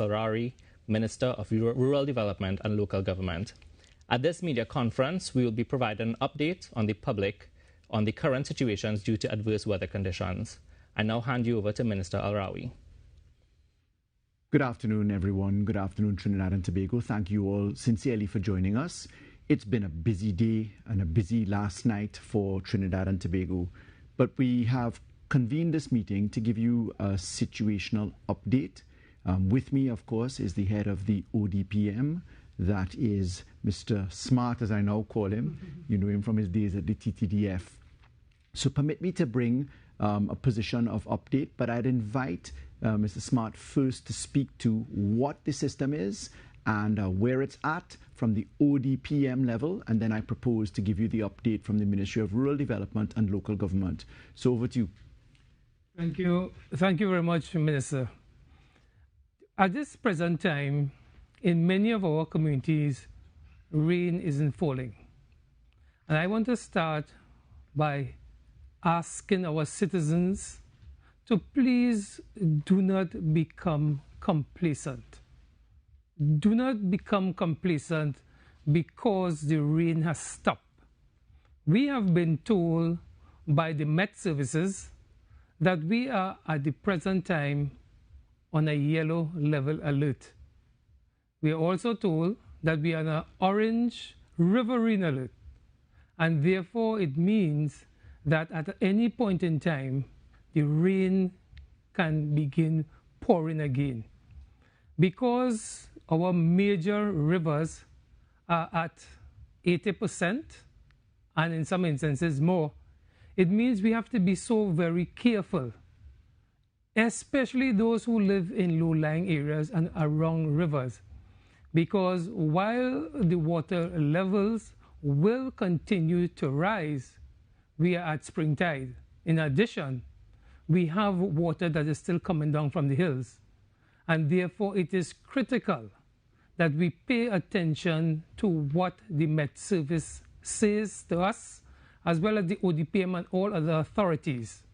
Al-Rawi, Minister of Rural Development and Local Government. At this media conference, we will be providing an update on the public on the current situations due to adverse weather conditions. I now hand you over to Minister Al-Rawi. Good afternoon, everyone. Good afternoon, Trinidad and Tobago. Thank you all sincerely for joining us. It's been a busy day and a busy last night for Trinidad and Tobago, but we have convened this meeting to give you a situational update. With me, of course, is the head of the ODPM, that is Mr. Smart, as I now call him. You know him from his days at the TTDF. So permit me to bring a position of update, but I'd invite Mr. Smart first to speak to what the system is and where it's at from the ODPM level, and then I propose to give you the update from the Ministry of Rural Development and Local Government. So over to you. Thank you. Thank you very much, Minister. At this present time, in many of our communities, rain isn't falling. And I want to start by asking our citizens to please do not become complacent. Do not become complacent because the rain has stopped. We have been told by the Met Services that we are at the present time on a yellow level alert. We are also told that we are on an orange riverine alert, and therefore it means that at any point in time, the rain can begin pouring again. Because our major rivers are at 80%, and in some instances more, it means we have to be so very careful, especially those who live in low-lying areas and around rivers, because while the water levels will continue to rise, we are at spring tide. In addition, we have water that is still coming down from the hills, and therefore it is critical that we pay attention to what the Met Service says to us, as well as the ODPM and all other authorities.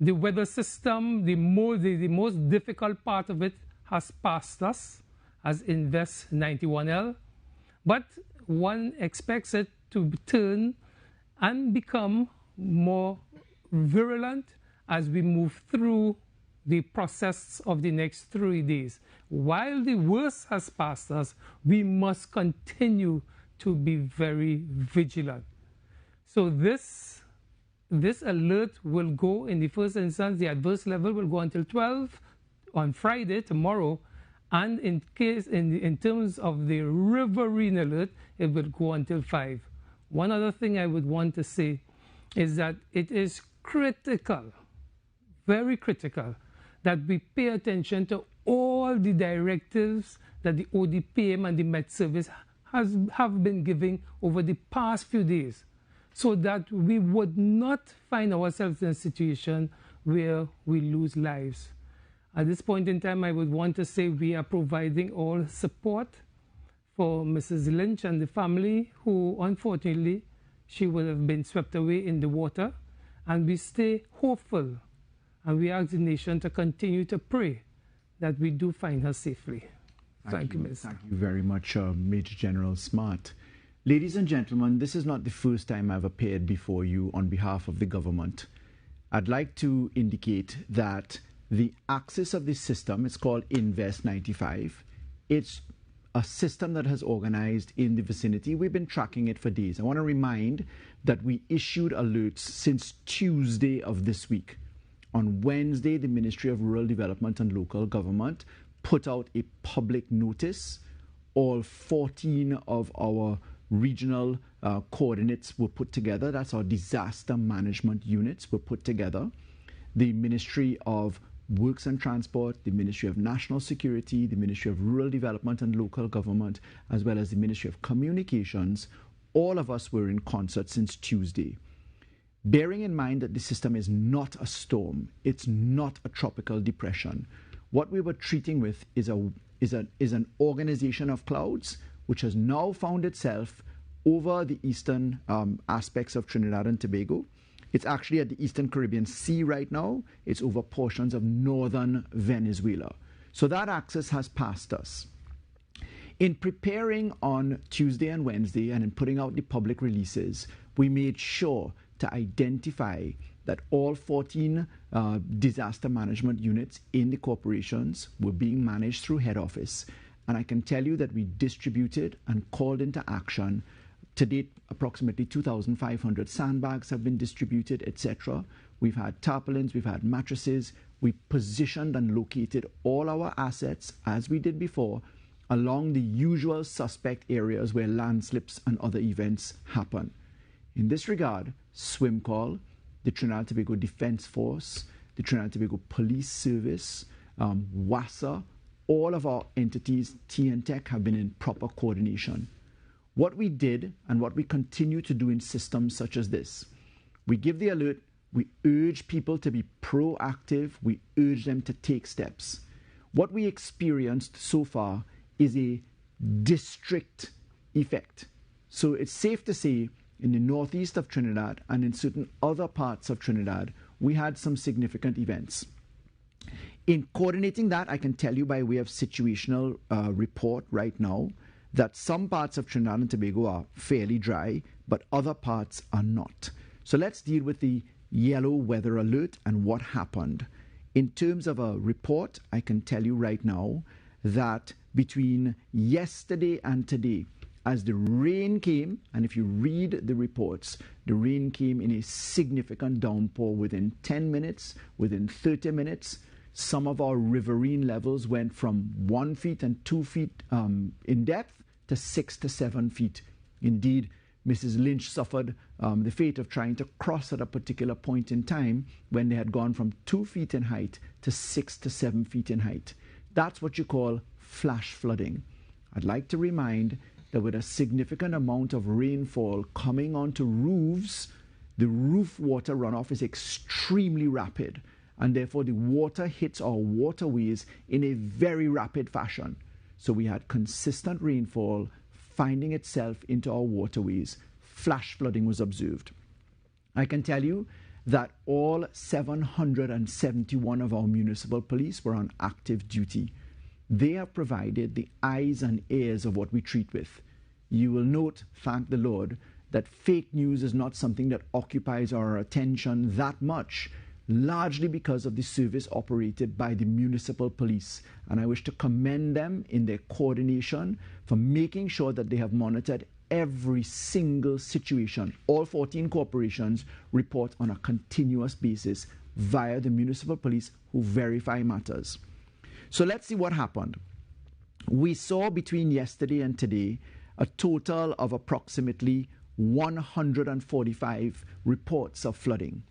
The weather system, the most difficult part of it has passed us as Invest 91L, but one expects it to turn and become more virulent as we move through the process of the next 3 days. While the worst has passed us, we must continue to be very vigilant. So this alert will go in the first instance, the adverse level will go until 12 on Friday, tomorrow, and in terms of the riverine alert, it will go until 5. One other thing I would want to say is that it is critical, very critical, that we pay attention to all the directives that the ODPM and the Met Service have been giving over the past few days, so that we would not find ourselves in a situation where we lose lives. At this point in time, I would want to say we are providing all support for Mrs. Lynch and the family, who unfortunately, she would have been swept away in the water, and we stay hopeful, and we ask the nation to continue to pray that we do find her safely. Thank you, Minister. Thank you very much, Major General Smart. Ladies and gentlemen, this is not the first time I've appeared before you on behalf of the government. I'd like to indicate that the axis of this system is called Invest 95. It's a system that has organized in the vicinity. We've been tracking it for days. I want to remind that we issued alerts since Tuesday of this week. On Wednesday, the Ministry of Rural Development and Local Government put out a public notice. All 14 of our regional coordinates were put together. That's our disaster management units were put together. The Ministry of Works and Transport, the Ministry of National Security, the Ministry of Rural Development and Local Government, as well as the Ministry of Communications, all of us were in concert since Tuesday. Bearing in mind that the system is not a storm, it's not a tropical depression. What we were treating with is an organization of clouds which has now found itself over the eastern aspects of Trinidad and Tobago. It's actually at the Eastern Caribbean Sea right now. It's over portions of northern Venezuela. So that access has passed us. In preparing on Tuesday and Wednesday and in putting out the public releases, we made sure to identify that all 14 disaster management units in the corporations were being managed through head office. And I can tell you that we distributed and called into action. To date, approximately 2,500 sandbags have been distributed, etc. We've had tarpaulins, we've had mattresses. We positioned and located all our assets, as we did before, along the usual suspect areas where landslips and other events happen. In this regard, SwimCall, the Trinidad and Tobago Defence Force, the Trinidad and Tobago Police Service, WASA, all of our entities, TNTech, have been in proper coordination. What we did and what we continue to do in systems such as this, we give the alert, we urge people to be proactive, we urge them to take steps. What we experienced so far is a district effect. So it's safe to say in the northeast of Trinidad and in certain other parts of Trinidad, we had some significant events. In coordinating that, I can tell you by way of situational report right now that some parts of Trinidad and Tobago are fairly dry, but other parts are not. So let's deal with the yellow weather alert and what happened. In terms of a report, I can tell you right now that between yesterday and today, as the rain came, and if you read the reports, the rain came in a significant downpour within 10 minutes, within 30 minutes. Some of our riverine levels went from 1 feet and 2 feet in depth to 6 to 7 feet. Indeed, Mrs. Lynch suffered the fate of trying to cross at a particular point in time when they had gone from 2 feet in height to 6 to 7 feet in height. That's what you call flash flooding. I'd like to remind that with a significant amount of rainfall coming onto roofs, the roof water runoff is extremely rapid, and therefore the water hits our waterways in a very rapid fashion. So we had consistent rainfall finding itself into our waterways. Flash flooding was observed. I can tell you that all 771 of our municipal police were on active duty. They have provided the eyes and ears of what we treat with. You will note, thank the Lord, that fake news is not something that occupies our attention that much, largely because of the service operated by the municipal police. And I wish to commend them in their coordination for making sure that they have monitored every single situation. All 14 corporations report on a continuous basis via the municipal police who verify matters. So let's see what happened. We saw between yesterday and today a total of approximately 145 reports of flooding.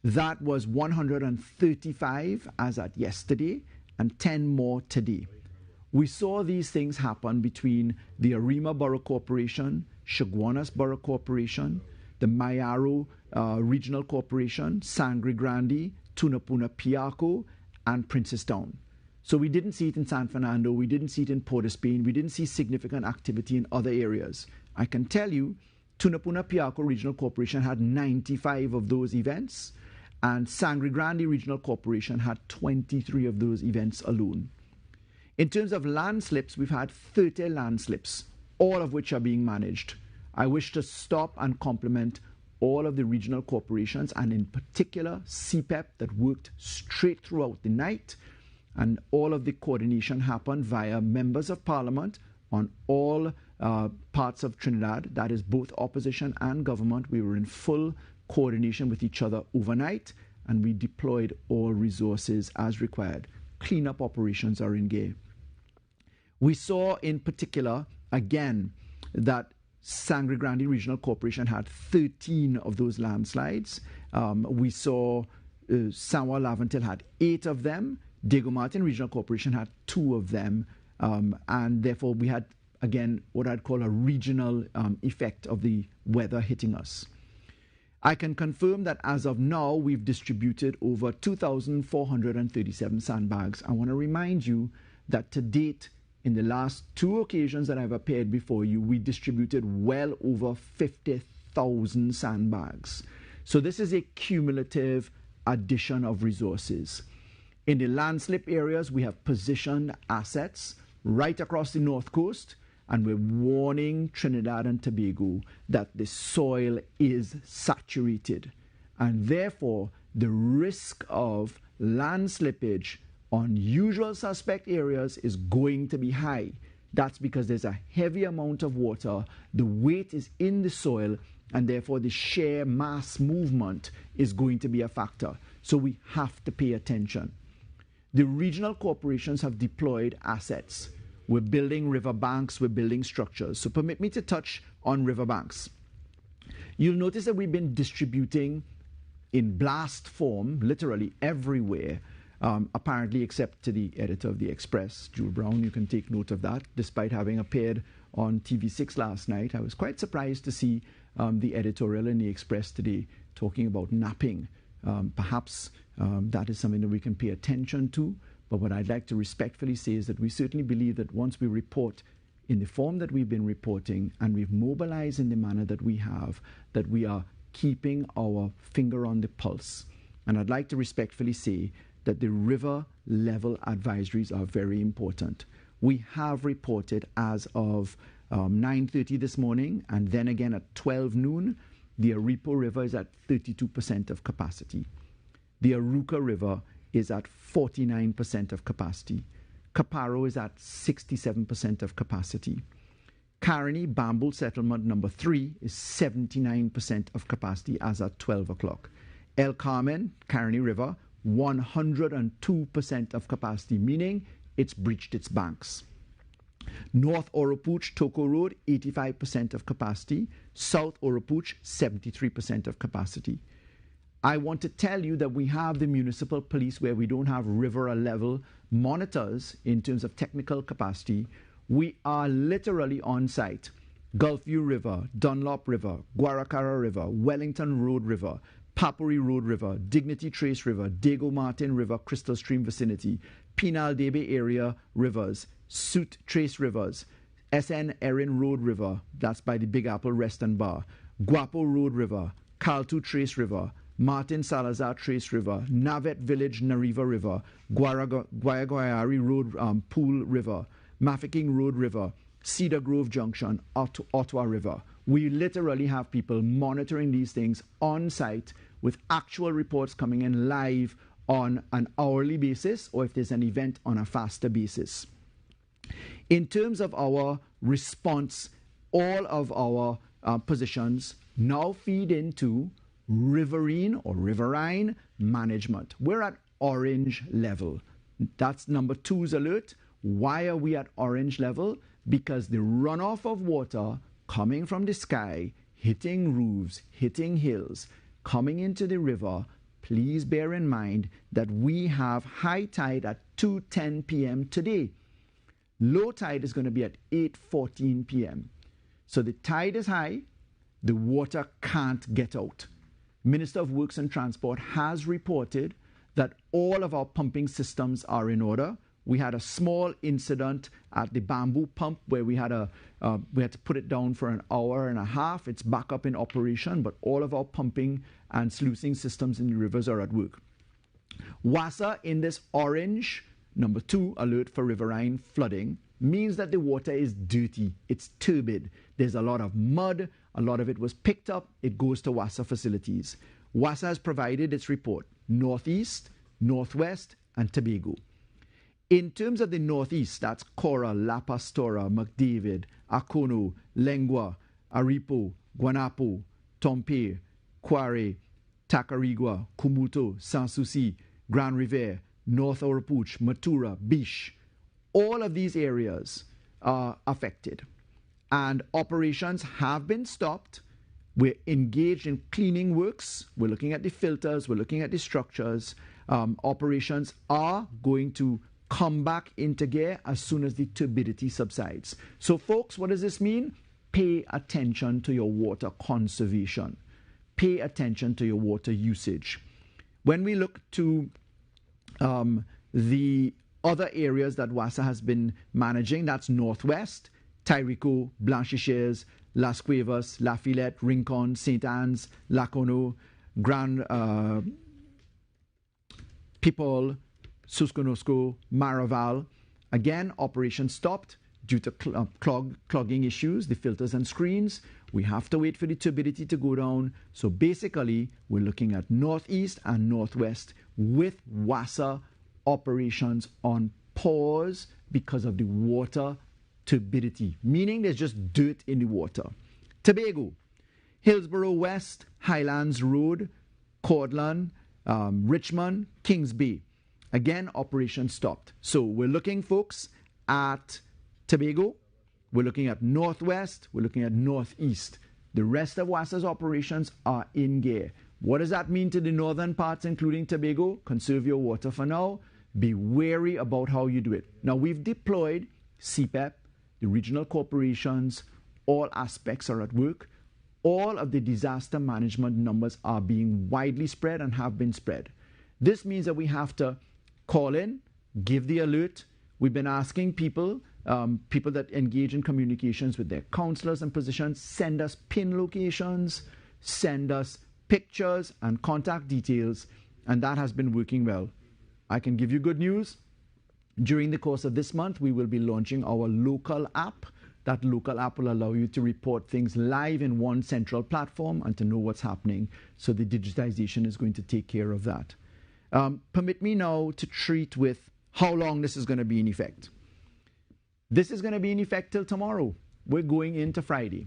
That was 135 as at yesterday and 10 more today. We saw these things happen between the Arima Borough Corporation, Chaguanas Borough Corporation, the Mayaro Regional Corporation, Sangre Grande, Tunapuna Piarco, and Princestown. So we didn't see it in San Fernando, we didn't see it in Port of Spain, we didn't see significant activity in other areas. I can tell you, Tunapuna Piarco Regional Corporation had 95 of those events, and Sangre Grande Regional Corporation had 23 of those events alone. In terms of landslips, we've had 30 landslips, all of which are being managed. I wish to stop and compliment all of the regional corporations, and in particular CPEP that worked straight throughout the night, and all of the coordination happened via members of parliament on all parts of Trinidad, that is both opposition and government. We were in full coordination with each other overnight, and we deployed all resources as required. Cleanup operations are in gear. We saw in particular, again, that Sangre Grande Regional Corporation had 13 of those landslides. We saw San Juan Laventil had 8 of them. Diego Martin Regional Corporation had 2 of them. And therefore we had, again, what I'd call a regional effect of the weather hitting us. I can confirm that as of now, we've distributed over 2,437 sandbags. I want to remind you that to date, in the last 2 occasions that I've appeared before you, we distributed well over 50,000 sandbags. So this is a cumulative addition of resources. In the landslip areas, we have positioned assets right across the north coast, and we're warning Trinidad and Tobago that the soil is saturated, and therefore the risk of land slippage on usual suspect areas is going to be high. That's because there's a heavy amount of water, the weight is in the soil, and therefore the shear mass movement is going to be a factor. So we have to pay attention. The regional corporations have deployed assets. We're building riverbanks, we're building structures. So permit me to touch on riverbanks. You'll notice that we've been distributing in blast form, literally everywhere, apparently except to the editor of the Express, Jewel Brown. You can take note of that. Despite having appeared on TV6 last night, I was quite surprised to see the editorial in the Express today talking about napping. Perhaps that is something that we can pay attention to. But what I'd like to respectfully say is that we certainly believe that once we report in the form that we've been reporting and we've mobilized in the manner that we have, that we are keeping our finger on the pulse. And I'd like to respectfully say that the river level advisories are very important. We have reported as of 9:30 this morning, and then again at 12 noon, the Aripo River is at 32% of capacity. The Aruca River is at 49% of capacity. Caparo is at 67% of capacity. Caroni Bamboo Settlement number 3 is 79% of capacity as at 12 o'clock. El Carmen, Caroni River, 102% of capacity, meaning it's breached its banks. North Oropouche, Toko Road, 85% of capacity. South Oropouche, 73% of capacity. I want to tell you that we have the municipal police where we don't have river level monitors in terms of technical capacity. We are literally on site. Gulfview River, Dunlop River, Guaracara River, Wellington Road River, Papuri Road River, Dignity Trace River, Dago Martin River, Crystal Stream vicinity, Penal Debe area rivers, Suit Trace Rivers, SN Erin Road River, that's by the Big Apple Rest and Bar, Guapo Road River, Kaltu Trace River, Martin Salazar Trace River, Navet Village Nariva River, Guayaguayari Road Pool River, Mafeking Road River, Cedar Grove Junction, Ottawa River. We literally have people monitoring these things on site with actual reports coming in live on an hourly basis, or if there's an event on a faster basis. In terms of our response, all of our positions now feed into riverine or riverine management. We're at orange level. That's number 2's alert. Why are we at orange level? Because the runoff of water coming from the sky, hitting roofs, hitting hills, coming into the river, please bear in mind that we have high tide at 2:10 p.m. today. Low tide is going to be at 8:14 p.m. So the tide is high, the water can't get out. Minister of Works and Transport has reported that all of our pumping systems are in order. We had a small incident at the bamboo pump where we had to put it down for an hour and a half. It's back up in operation, but all of our pumping and sluicing systems in the rivers are at work. WASA in this orange, number 2 alert for riverine flooding, means that the water is dirty, it's turbid. There's a lot of mud, a lot of it was picked up, it goes to WASA facilities. WASA has provided its report, Northeast, Northwest, and Tobago. In terms of the Northeast, that's Cora, La Pastora, McDavid, Akono, Lengua, Aripo, Guanapo, Tompe, Kware, Tacarigua, Kumuto, Sanssouci, Grand Riviere, North Oropouche, Matura, Biche. All of these areas are affected. And operations have been stopped. We're engaged in cleaning works. We're looking at the filters. We're looking at the structures. Operations are going to come back into gear as soon as the turbidity subsides. So folks, what does this mean? Pay attention to your water conservation. Pay attention to your water usage. When we look to the other areas that WASA has been managing, that's Northwest, Tairico, Blanchisseuse, Las Cuevas, La Fillette, Rincon, St. Anne's, Lacono, Grand Pipol, Susconosco, Maraval. Again, operation stopped due to clogging issues, the filters and screens. We have to wait for the turbidity to go down. So basically, we're looking at northeast and northwest with WASA operations on pause because of the water turbidity, meaning there's just dirt in the water. Tobago, Hillsborough West, Highlands Road, Cortland, Richmond, Kings Bay. Again, operation stopped. So we're looking, folks, at Tobago. We're looking at northwest. We're looking at northeast. The rest of WASA's operations are in gear. What does that mean to the northern parts, including Tobago? Conserve your water for now. Be wary about how you do it. Now, we've deployed CPEP, the regional corporations. All aspects are at work. All of the disaster management numbers are being widely spread and have been spread. This means that we have to call in, give the alert. We've been asking people that engage in communications with their counselors and positions, send us pin locations, send us pictures and contact details, and that has been working well. I can give you good news. During the course of this month, we will be launching our local app. That local app will allow you to report things live in one central platform and to know what's happening. So the digitization is going to take care of that. Permit me now to treat with how long this is going to be in effect. This is going to be in effect till tomorrow. We're going into Friday.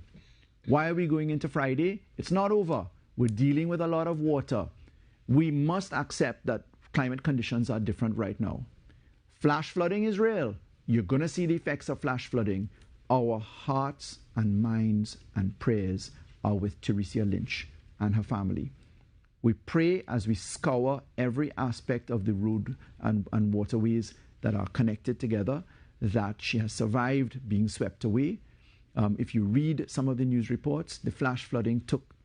Why are we going into Friday? It's not over. We're dealing with a lot of water. We must accept that climate conditions are different right now. Flash flooding is real. You're going to see the effects of flash flooding. Our hearts and minds and prayers are with Teresa Lynch and her family. We pray as we scour every aspect of the road and waterways that are connected together that she has survived being swept away. If you read some of the news reports, the flash flooding took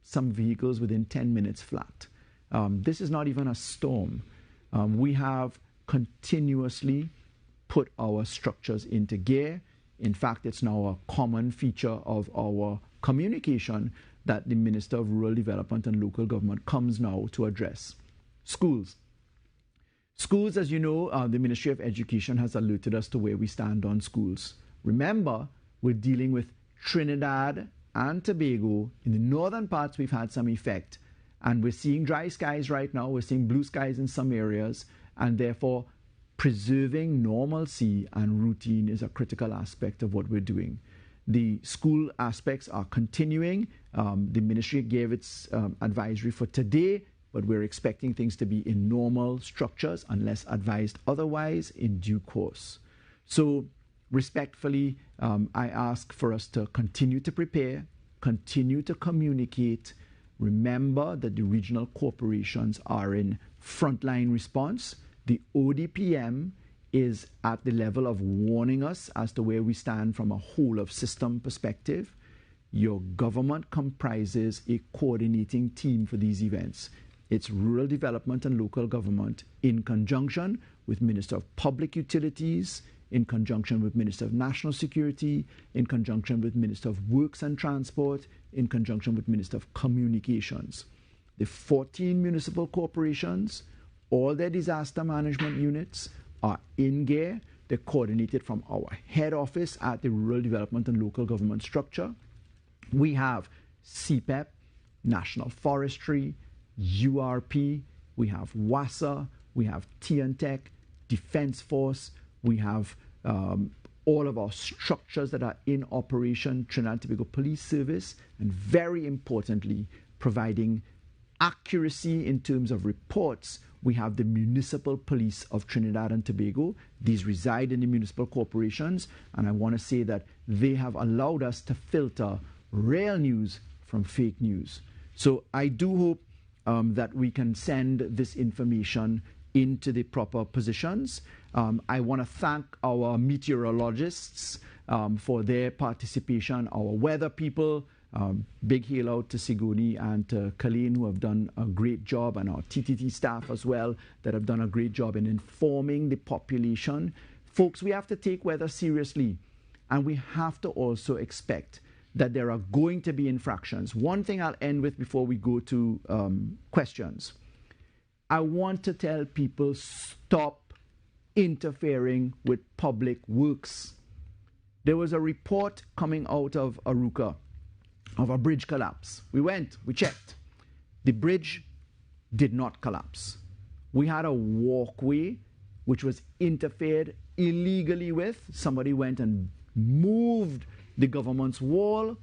some vehicles within 10 minutes flat. This is not even a storm. We have continuously put our structures into gear. In fact, it's now a common feature of our communication that the Minister of Rural Development and Local Government comes now to address. Schools. Schools, as you know, the Ministry of Education has alerted us to where we stand on schools. Remember, we're dealing with Trinidad and Tobago. In the northern parts, we've had some effect. And we're seeing dry skies right now. We're seeing blue skies in some areas. And therefore, preserving normalcy and routine is a critical aspect of what we're doing. The school aspects are continuing. The ministry gave its advisory for today, but we're expecting things to be in normal structures unless advised otherwise in due course. So respectfully, I ask for us to continue to prepare, continue to communicate. Remember that the regional corporations are in frontline response. The ODPM is at the level of warning us as to where we stand from a whole of system perspective. Your government comprises a coordinating team for these events. It's rural development and local government in conjunction with Minister of Public Utilities, in conjunction with Minister of National Security, in conjunction with Minister of Works and Transport, in conjunction with Minister of Communications. The 14 municipal corporations, all their disaster management units are in gear. They're coordinated from our head office at the Rural Development and Local Government structure. We have CPEP, National Forestry, URP, we have WASA, we have TNTEC, Defense Force, we have all of our structures that are in operation, Trinidad and Tobago Police Service, and very importantly, providing accuracy in terms of reports. We have the Municipal Police of Trinidad and Tobago. These reside in the municipal corporations, and I want to say that they have allowed us to filter real news from fake news. So I do hope that we can send this information into the proper positions. I want to thank our meteorologists for their participation, our weather people. Big hail out to Sigoni and to Colleen, who have done a great job, and our TTT staff as well that have done a great job in informing the population. Folks, we have to take weather seriously, and we have to also expect that there are going to be infractions. One thing I'll end with before we go to questions. I want to tell people, stop interfering with public works. There was a report coming out of Aruka of a bridge collapse. We checked. The bridge did not collapse. We had a walkway which was interfered illegally with. Somebody went and moved the government's wall,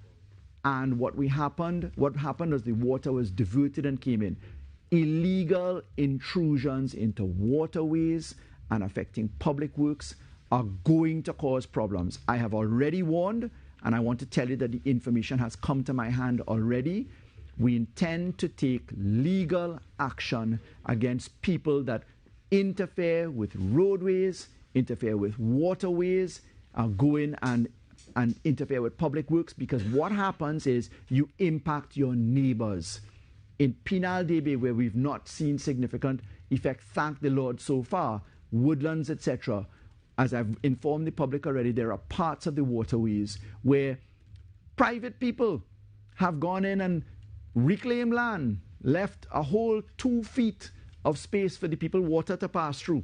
and what happened was the water was diverted and came in. Illegal intrusions into waterways and affecting public works are going to cause problems. I have already warned, and I want to tell you that the information has come to my hand already. We intend to take legal action against people that interfere with roadways, interfere with waterways, go in and interfere with public works, because what happens is you impact your neighbors. In Penal Debe, where we've not seen significant effect, thank the Lord so far, woodlands, etc., as I've informed the public already, there are parts of the waterways where private people have gone in and reclaimed land, left a whole 2 feet of space for the people water to pass through.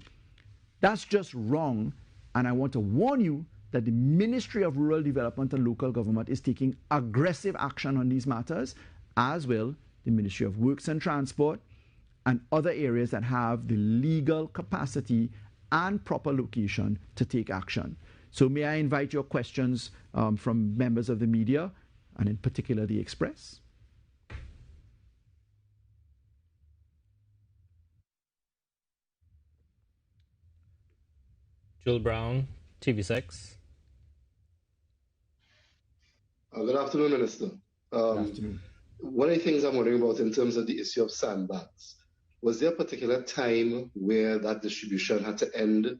That's just wrong, and I want to warn you that the Ministry of Rural Development and Local Government is taking aggressive action on these matters, as will the Ministry of Works and Transport and other areas that have the legal capacity and proper location to take action. So may I invite your questions from members of the media, and in particular the Express? Joel Brown, TV6. Good afternoon, Minister. Good afternoon. One of the things I'm wondering about in terms of the issue of sandbags, was there a particular time where that distribution had to end?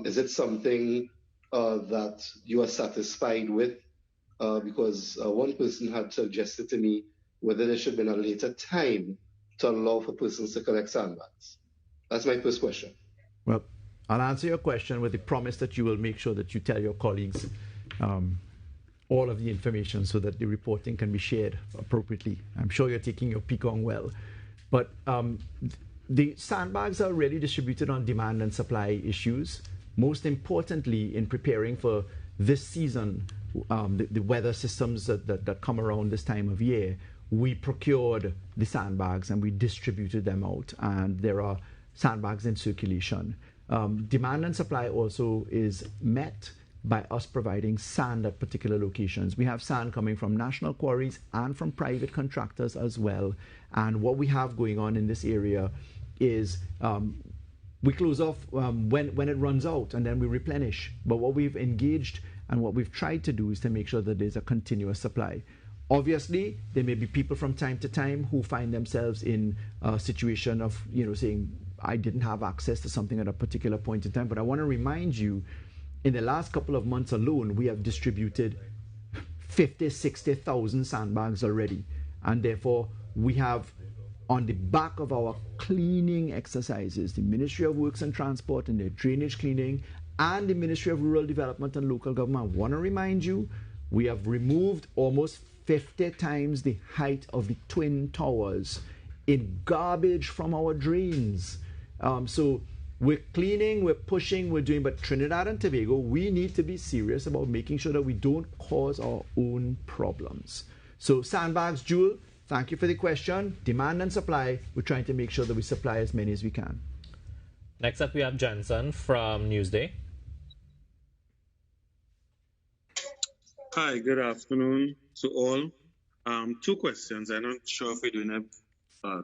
Is it something that you are satisfied with? Because one person had suggested to me whether there should have been a later time to allow for persons to collect sandbags. That's my first question. Well, I'll answer your question with the promise that you will make sure that you tell your colleagues all of the information so that the reporting can be shared appropriately. I'm sure you're taking your pecan well. But the sandbags are really distributed on demand and supply issues. Most importantly, in preparing for this season, the weather systems that come around this time of year, we procured the sandbags and we distributed them out. And there are sandbags in circulation. Demand and supply also is met by us providing sand at particular locations. We have sand coming from national quarries and from private contractors as well. And what we have going on in this area is we close off when it runs out, and then we replenish. But what we've engaged and what we've tried to do is to make sure that there's a continuous supply. Obviously, there may be people from time to time who find themselves in a situation of, saying, I didn't have access to something at a particular point in time. But I want to remind you, in the last couple of months alone, we have distributed 50, 60,000 sandbags already. And therefore, we have, on the back of our cleaning exercises, the Ministry of Works and Transport and their drainage cleaning, and the Ministry of Rural Development and Local Government, I want to remind you, we have removed almost 50 times the height of the Twin Towers in garbage from our drains. So we're cleaning, we're pushing, we're doing, but Trinidad and Tobago, we need to be serious about making sure that we don't cause our own problems. So sandbags, Jewel, thank you for the question. Demand and supply, we're trying to make sure that we supply as many as we can. Next up, we have Jensen from Newsday. Hi, good afternoon to all. 2 questions. I'm not sure if we're doing it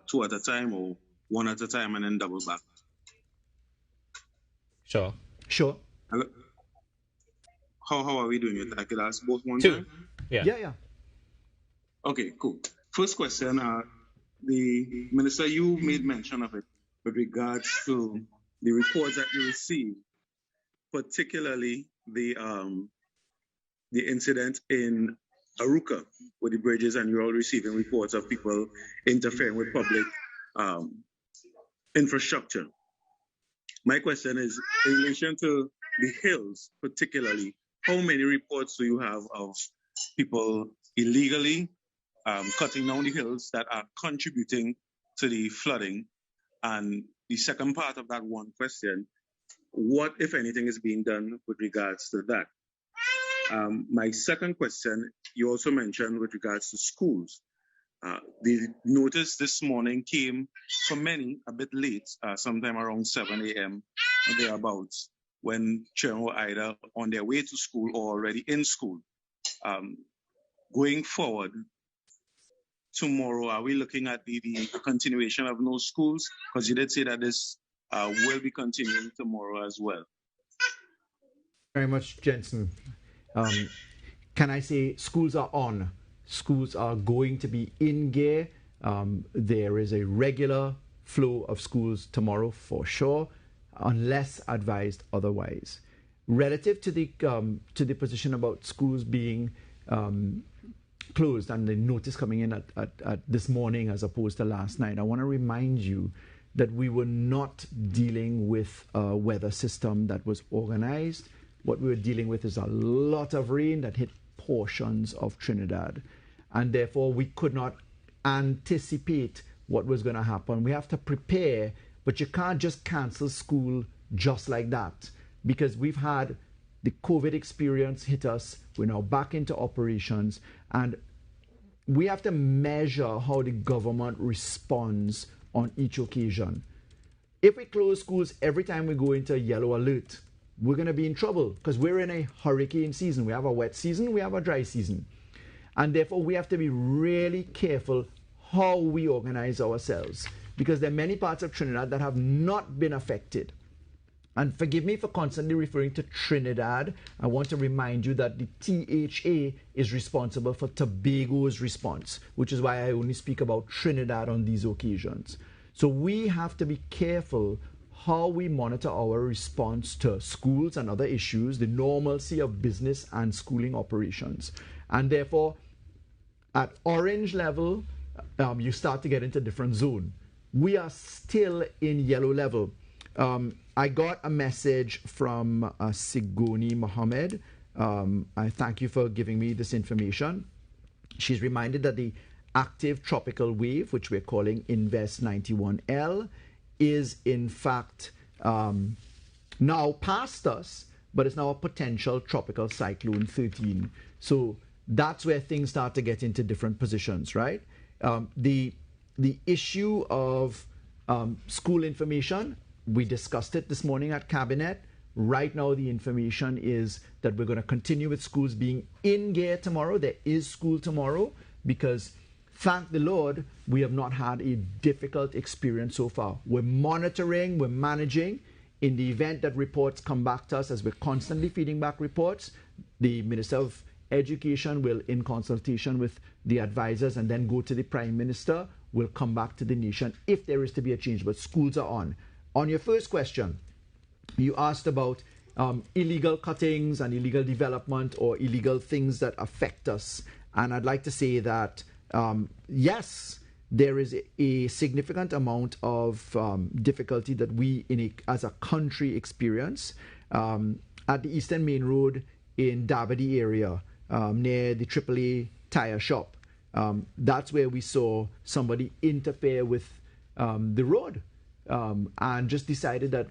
2 at a time or 1 at a time and then double back. Sure. Hello? How are we doing it? I could ask both one 2. time? Yeah. Okay, cool. First question, the Minister, you made mention of it with regards to the reports that you received, particularly the incident in Aruka with the bridges, and you're all receiving reports of people interfering with public infrastructure. My question is, in relation to the hills particularly, how many reports do you have of people illegally cutting down the hills that are contributing to the flooding? And the second part of that one question, what, if anything, is being done with regards to that? My second question, you also mentioned with regards to schools. The notice this morning came for many a bit late, sometime around 7 a.m. or thereabouts, when children were either on their way to school or already in school. Going forward, tomorrow, are we looking at the continuation of no schools? Because you did say that this will be continuing tomorrow as well. Very much, Jensen. Can I say schools are on? Schools are going to be in gear. There is a regular flow of schools tomorrow for sure, unless advised otherwise. Relative to the position about schools being closed and the notice coming in at this morning as opposed to last night, I want to remind you that we were not dealing with a weather system that was organized. What we were dealing with is a lot of rain that hit portions of Trinidad, and therefore we could not anticipate what was going to happen. We have to prepare, but you can't just cancel school just like that, because we've had the COVID experience hit us. We're now back into operations, and we have to measure how the government responds on each occasion. If we close schools every time we go into a yellow alert, we're going to be in trouble, because we're in a hurricane season. We have a wet season, we have a dry season. And therefore, we have to be really careful how we organize ourselves, because there are many parts of Trinidad that have not been affected. And forgive me for constantly referring to Trinidad. I want to remind you that the THA is responsible for Tobago's response, which is why I only speak about Trinidad on these occasions. So we have to be careful how we monitor our response to schools and other issues, the normalcy of business and schooling operations. And therefore, at orange level, you start to get into different zone. We are still in yellow level. I got a message from Sigoni Mohammed. I thank you for giving me this information. She's reminded that the active tropical wave, which we're calling Invest 91L, is in fact now past us, but it's now a potential tropical cyclone 13. So that's where things start to get into different positions, right? The issue of school information, we discussed it this morning at Cabinet. Right now, the information is that we're going to continue with schools being in gear tomorrow. There is school tomorrow because, thank the Lord, we have not had a difficult experience so far. We're monitoring, we're managing. In the event that reports come back to us, as we're constantly feeding back reports, the Minister of Education will, in consultation with the advisors, and then go to the Prime Minister, will come back to the nation if there is to be a change. But schools are on. On your first question, you asked about illegal cuttings and illegal development or illegal things that affect us. And I'd like to say that, yes, there is a significant amount of difficulty that we as a country experience. At the Eastern Main Road in Dabadi area, near the AAA tire shop, that's where we saw somebody interfere with the road. And just decided that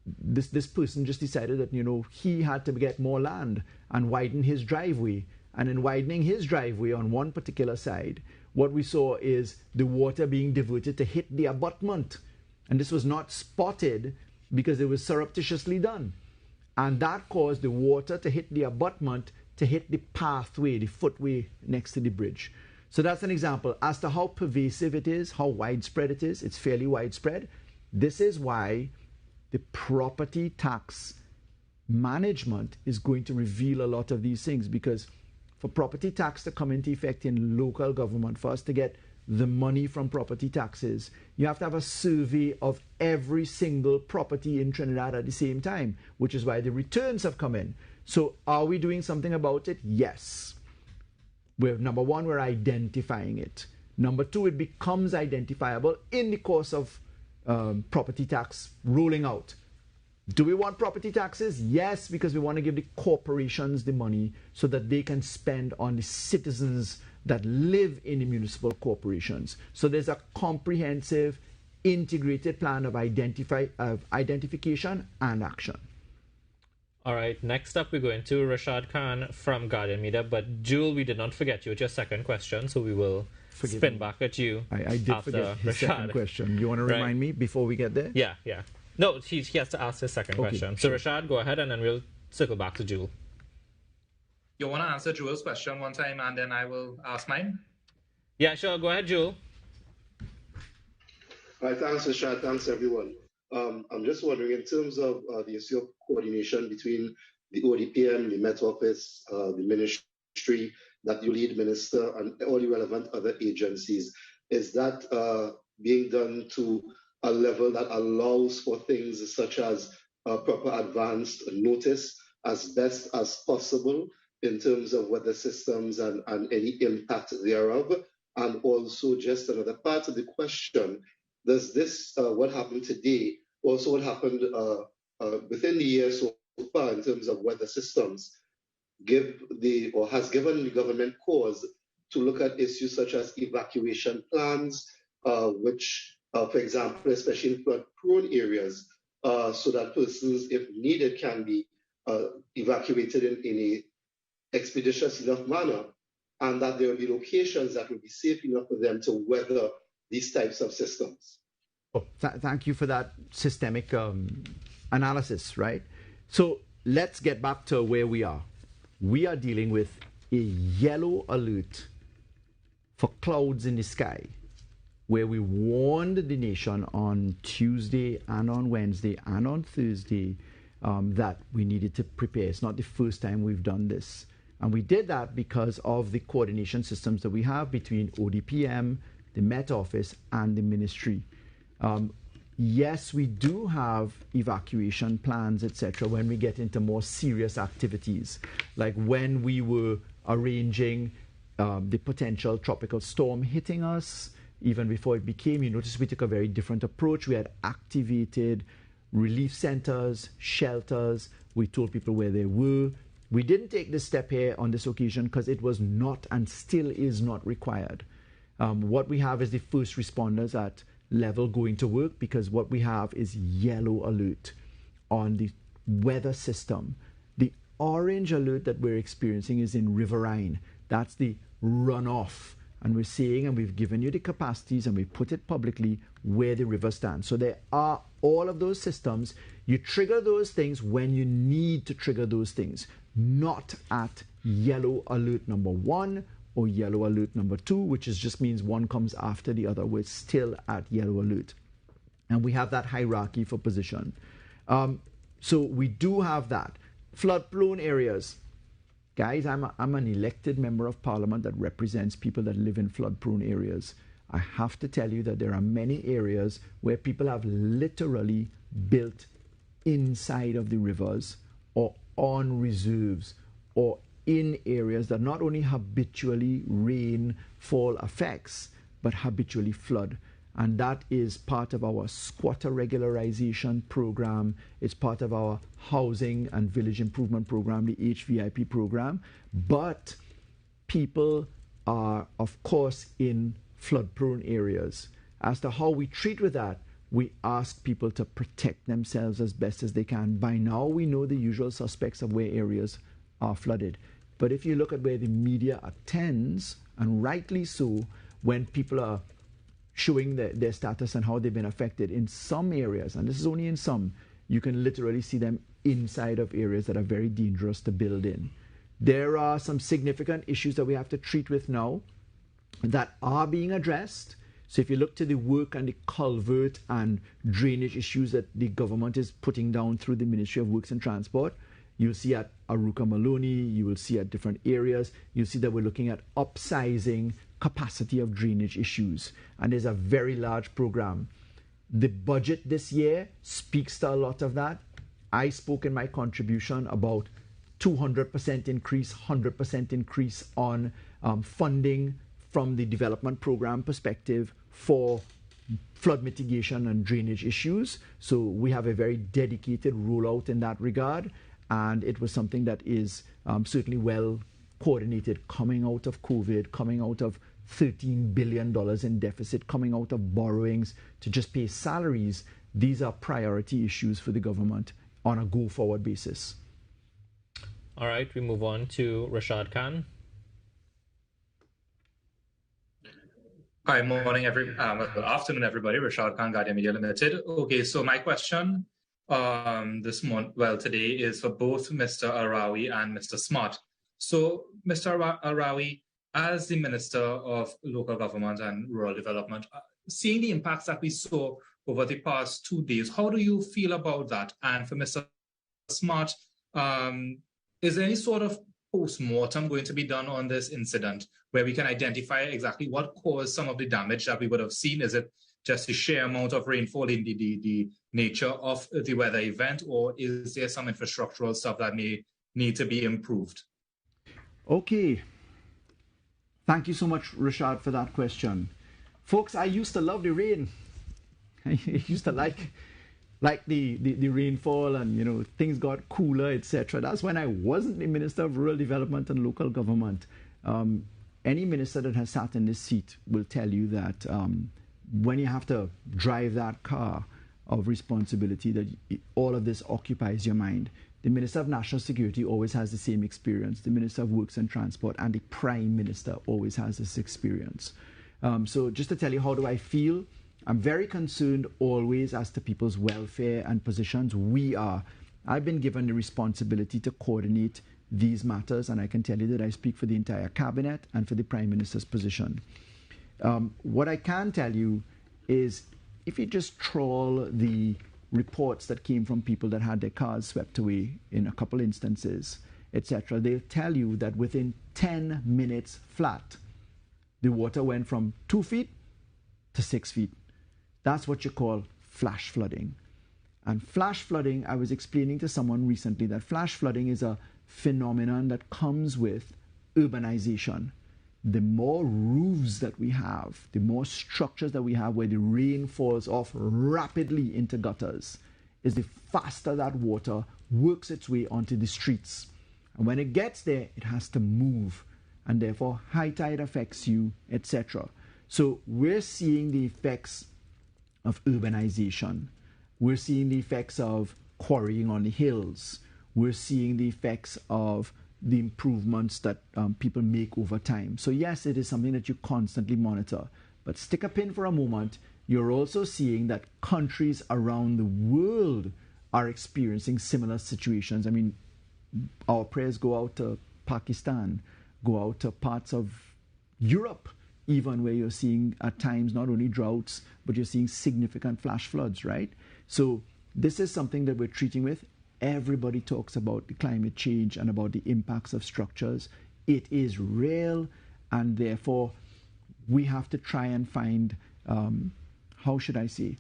this person just decided that, you know, he had to get more land and widen his driveway. And in widening his driveway on one particular side, what we saw is the water being diverted to hit the abutment. And this was not spotted because it was surreptitiously done. And that caused the water to hit the abutment, to hit the pathway, the footway next to the bridge. So that's an example. As to how pervasive it is, how widespread it is, it's fairly widespread. This is why the property tax management is going to reveal a lot of these things, because for property tax to come into effect in local government, for us to get the money from property taxes, you have to have a survey of every single property in Trinidad at the same time, which is why the returns have come in. So are we doing something about it? Yes. Number one, we're identifying it. Number two, it becomes identifiable in the course of property tax rolling out. Do we want property taxes? Yes, because we want to give the corporations the money so that they can spend on the citizens that live in the municipal corporations. So there's a comprehensive integrated plan of identification and action. All right, next up we're going to Rashad Khan from Guardian Media. But Jewel, we did not forget you with your second question, so we will spin back at you. I did forget his second question. You want to remind me before we get there? Yeah. No, he has to ask his second question. Sure. So Rashad, go ahead, and then we'll circle back to Jewel. You want to answer Jewel's question one time, and then I will ask mine? Yeah, sure. Go ahead, Jewel. All right, thanks, Rashad. Thanks, everyone. I'm just wondering, in terms of the issue of coordination between the ODPM, the Met Office, the Ministry that you lead, Minister, and all the relevant other agencies, is that being done to a level that allows for things such as proper advanced notice as best as possible in terms of weather systems and any impact thereof? And also, just another part of the question, does this, what happened today, also what happened within the year so far in terms of weather systems, has given the government cause to look at issues such as evacuation plans, which, for example, especially in flood-prone areas, so that persons, if needed, can be evacuated in a expeditious enough manner, and that there will be locations that will be safe enough for them to weather these types of systems. Thank you for that systemic analysis, right? So let's get back to where we are. We are dealing with a yellow alert for clouds in the sky, where we warned the nation on Tuesday and on Wednesday and on Thursday that we needed to prepare. It's not the first time we've done this. And we did that because of the coordination systems that we have between ODPM, the Met Office, and the Ministry. Yes, we do have evacuation plans, etc., when we get into more serious activities, like when we were arranging the potential tropical storm hitting us. Even before it became, you notice we took a very different approach. We had activated relief centers, shelters. We told people where they were. We didn't take this step here on this occasion because it was not and still is not required. What we have is the first responders at level going to work, because what we have is yellow alert on the weather system. The orange alert that we're experiencing is in riverine. That's the runoff. And we're seeing, and we've given you the capacities, and we put it publicly where the river stands. So there are all of those systems. You trigger those things when you need to trigger those things, not at yellow alert number 1 or yellow alert number 2, which just means one comes after the other. We're still at yellow alert. And we have that hierarchy for position. So we do have that. Flood-prone areas. Guys, I'm an elected member of parliament that represents people that live in flood-prone areas. I have to tell you that there are many areas where people have literally built inside of the rivers or on reserves or in areas that not only habitually rainfall affects, but habitually flood. And that is part of our squatter regularization program. It's part of our housing and village improvement program, the HVIP program. But people are, of course, in flood-prone areas. As to how we treat with that, we ask people to protect themselves as best as they can. By now, we know the usual suspects of where areas are flooded. But if you look at where the media attends, and rightly so, when people are showing their status and how they've been affected in some areas, and this is only in some, you can literally see them inside of areas that are very dangerous to build in. There are some significant issues that we have to treat with now that are being addressed. So if you look to the work and the culvert and drainage issues that the government is putting down through the Ministry of Works and Transport, you'll see at Aruka Maloney, you will see at different areas, you'll see that we're looking at upsizing capacity of drainage issues. And there's a very large program. The budget this year speaks to a lot of that. I spoke in my contribution about 200% increase, 100% increase on funding from the development program perspective for flood mitigation and drainage issues. So we have a very dedicated rollout in that regard. And it was something that is certainly well coordinated coming out of COVID, coming out of $13 billion in deficit coming out of borrowings to just pay salaries. These are priority issues for the government on a go-forward basis. All right, we move on to Rashad Khan. Hi, afternoon, everybody. Rashad Khan, Guardian Media Limited. Okay, so my question today is for both Mr. Al-Rawi and Mr. Smart. So, Mr. Al-Rawi, as the Minister of Local Government and Rural Development, seeing the impacts that we saw over the past 2 days, how do you feel about that? And for Mr. Smart, is there any sort of post-mortem going to be done on this incident where we can identify exactly what caused some of the damage that we would have seen? Is it just the sheer amount of rainfall in the nature of the weather event, or is there some infrastructural stuff that may need to be improved? Okay. Thank you so much, Rashad, for that question. Folks, I used to love the rain. I used to like the rainfall, and things got cooler, etc. That's when I wasn't the Minister of Rural Development and Local Government. Any minister that has sat in this seat will tell you that when you have to drive that car of responsibility, that all of this occupies your mind. The Minister of National Security always has the same experience. The Minister of Works and Transport and the Prime Minister always has this experience. So just to tell you, how do I feel? I'm very concerned always as to people's welfare and positions. I've been given the responsibility to coordinate these matters, and I can tell you that I speak for the entire cabinet and for the Prime Minister's position. What I can tell you is, if you just trawl the reports that came from people that had their cars swept away in a couple instances, etc., they'll tell you that within 10 minutes flat, the water went from 2 feet to 6 feet. That's what you call flash flooding. And flash flooding, I was explaining to someone recently that flash flooding is a phenomenon that comes with urbanization. The more roofs that we have, the more structures that we have where the rain falls off rapidly into gutters, is the faster that water works its way onto the streets. And when it gets there, it has to move, and therefore high tide affects you, etc. So we're seeing the effects of urbanization. We're seeing the effects of quarrying on the hills. We're seeing the effects of the improvements that people make over time. So yes, it is something that you constantly monitor. But stick a pin for a moment. You're also seeing that countries around the world are experiencing similar situations. I mean, our prayers go out to Pakistan, go out to parts of Europe, even where you're seeing at times not only droughts, but you're seeing significant flash floods, right? So this is something that we're treating with. Everybody talks about the climate change and about the impacts of structures. It is real, and therefore we have to try and find, how should I say,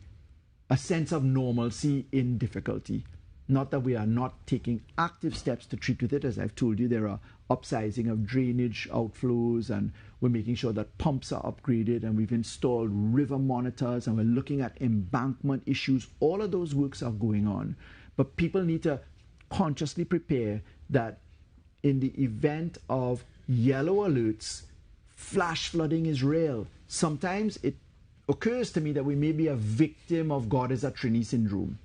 a sense of normalcy in difficulty. Not that we are not taking active steps to treat with it. As I've told you, there are upsizing of drainage outflows, and we're making sure that pumps are upgraded, and we've installed river monitors, and we're looking at embankment issues. All of those works are going on. But people need to consciously prepare that in the event of yellow alerts, flash flooding is real. Sometimes it occurs to me that we may be a victim of God is a Trini syndrome,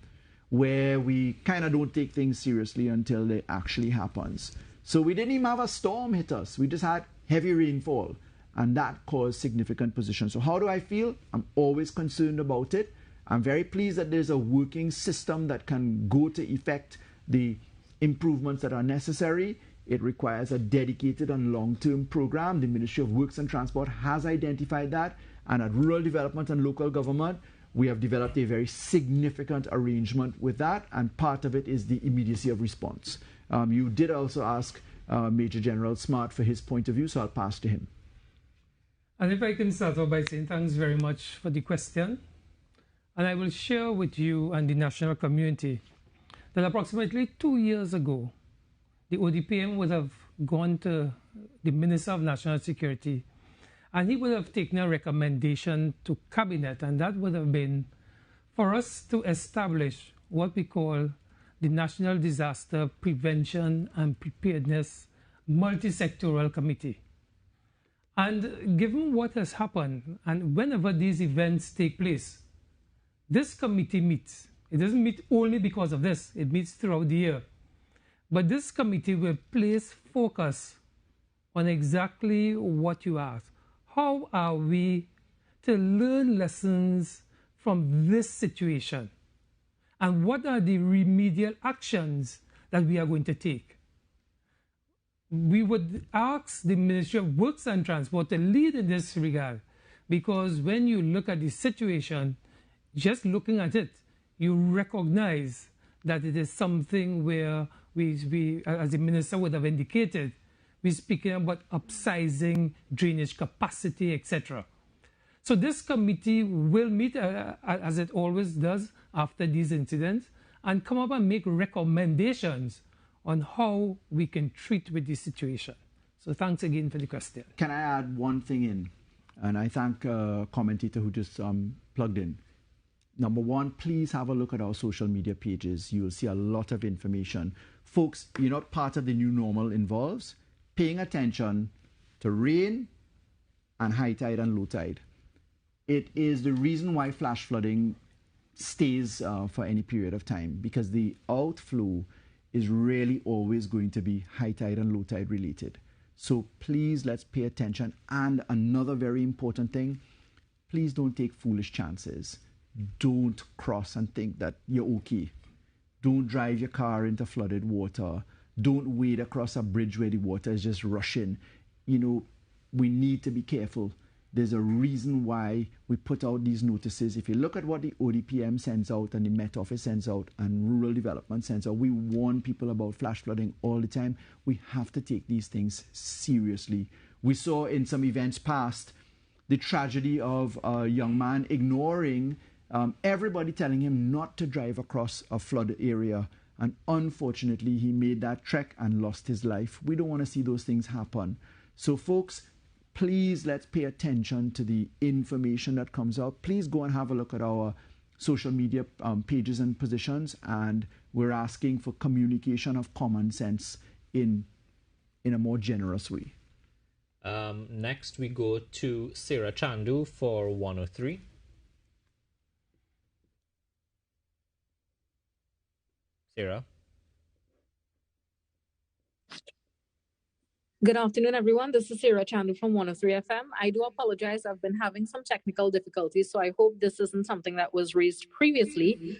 where we kind of don't take things seriously until it actually happens. So we didn't even have a storm hit us. We just had heavy rainfall, and that caused significant position. So how do I feel? I'm always concerned about it. I'm very pleased that there's a working system that can go to effect the improvements that are necessary. It requires a dedicated and long-term program. The Ministry of Works and Transport has identified that, and at Rural Development and Local Government, we have developed a very significant arrangement with that, and part of it is the immediacy of response. You did also ask Major General Smart for his point of view, so I'll pass to him. And if I can start off by saying thanks very much for the question. And I will share with you and the national community that approximately 2 years ago, the ODPM would have gone to the Minister of National Security, and he would have taken a recommendation to Cabinet, and that would have been for us to establish what we call the National Disaster Prevention and Preparedness Multi-Sectoral Committee. And given what has happened, and whenever these events take place, this committee meets. It doesn't meet only because of this, it meets throughout the year. But this committee will place focus on exactly what you asked. How are we to learn lessons from this situation? And what are the remedial actions that we are going to take? We would ask the Ministry of Works and Transport to lead in this regard, because when you look at the situation, just looking at it, you recognize that it is something where we, as the minister would have indicated, we're speaking about upsizing drainage capacity, etc. So this committee will meet, as it always does after these incidents, and come up and make recommendations on how we can treat with this situation. So thanks again for the question. Can I add one thing in? And I thank a commentator who just plugged in. Number one, please have a look at our social media pages. You will see a lot of information. Folks, you know, part of the new normal involves paying attention to rain and high tide and low tide. It is the reason why flash flooding stays for any period of time, because the outflow is really always going to be high tide and low tide related. So please, let's pay attention. And another very important thing, please don't take foolish chances. Don't cross and think that you're okay. Don't drive your car into flooded water. Don't wade across a bridge where the water is just rushing. You know, we need to be careful. There's a reason why we put out these notices. If you look at what the ODPM sends out and the Met Office sends out and Rural Development sends out, we warn people about flash flooding all the time. We have to take these things seriously. We saw in some events past the tragedy of a young man ignoring everybody telling him not to drive across a flood area. And unfortunately, he made that trek and lost his life. We don't want to see those things happen. So folks, please, let's pay attention to the information that comes out. Please go and have a look at our social media pages and positions. And we're asking for communication of common sense in a more generous way. Next, we go to Sarah Chandu for 103. Sarah. Good afternoon, everyone. This is Sarah Chandu from 103 FM. I do apologize. I've been having some technical difficulties, so I hope this isn't something that was raised previously.